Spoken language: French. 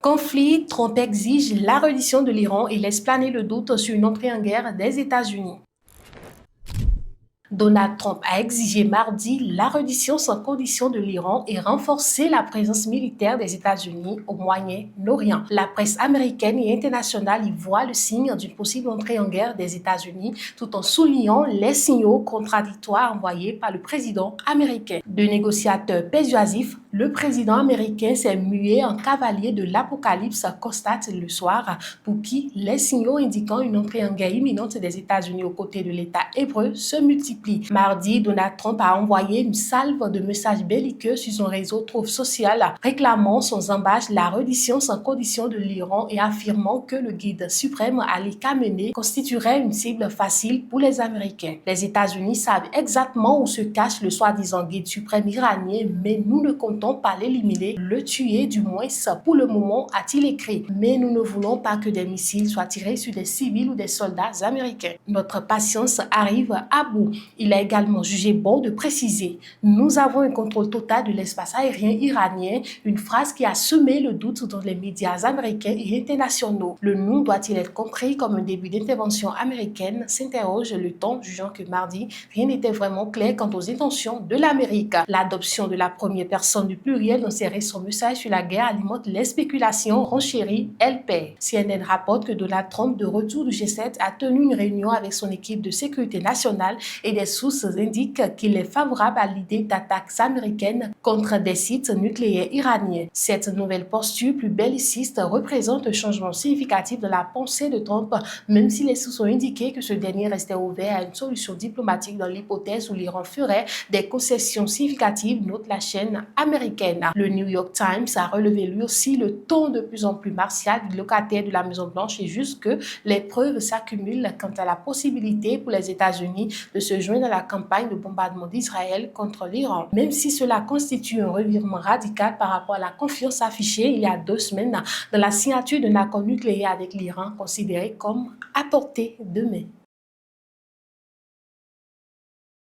Conflit, Trump exige la reddition de l'Iran et laisse planer le doute sur une entrée en guerre des États-Unis. Donald Trump a exigé mardi la reddition sans condition de l'Iran et renforcé la présence militaire des États-Unis au Moyen-Orient. La presse américaine et internationale y voit le signe d'une possible entrée en guerre des États-Unis tout en soulignant les signaux contradictoires envoyés par le président américain. De négociateur persuasif, le président américain s'est mué en cavalier de l'apocalypse, constate le soir, pour qui les signaux indiquant une entrée en guerre imminente des États-Unis aux côtés de l'État hébreu se multiplient. Mardi, Donald Trump a envoyé une salve de messages belliqueux sur son réseau Truth Social, réclamant sans embâche la reddition sans condition de l'Iran et affirmant que le guide suprême Ali Khamenei constituerait une cible facile pour les Américains. Les États-Unis savent exactement où se cache le soi-disant guide suprême iranien, mais nous ne comptons pas l'éliminer, le tuer du moins pour le moment, a-t-il écrit. Mais nous ne voulons pas que des missiles soient tirés sur des civils ou des soldats américains. Notre patience arrive à bout. Il a également jugé bon de préciser « Nous avons un contrôle total de l'espace aérien iranien », une phrase qui a semé le doute dans les médias américains et internationaux. Le nous doit-il être compris comme un début d'intervention américaine, s'interroge le Temps, jugeant que mardi, rien n'était vraiment clair quant aux intentions de l'Amérique. L'adoption de la première personne du pluriel dans ses récents messages sur la guerre alimente les spéculations, renchérit elle paie. CNN rapporte que Donald Trump, de retour du G7, a tenu une réunion avec son équipe de sécurité nationale et des sources indiquent qu'il est favorable à l'idée d'attaques américaines contre des sites nucléaires iraniens. Cette nouvelle posture plus belliciste représente un changement significatif de la pensée de Trump, même si les sources ont indiqué que ce dernier restait ouvert à une solution diplomatique dans l'hypothèse où l'Iran ferait des concessions significatives, note la chaîne américaine. Le New York Times a relevé lui aussi le ton de plus en plus martial du locataire de la Maison-Blanche et juste que les preuves s'accumulent quant à la possibilité pour les États-Unis de se joindre à la campagne de bombardement d'Israël contre l'Iran. Même si cela constitue un revirement radical par rapport à la confiance affichée il y a 2 semaines dans la signature d'un accord nucléaire avec l'Iran considéré comme à portée de main.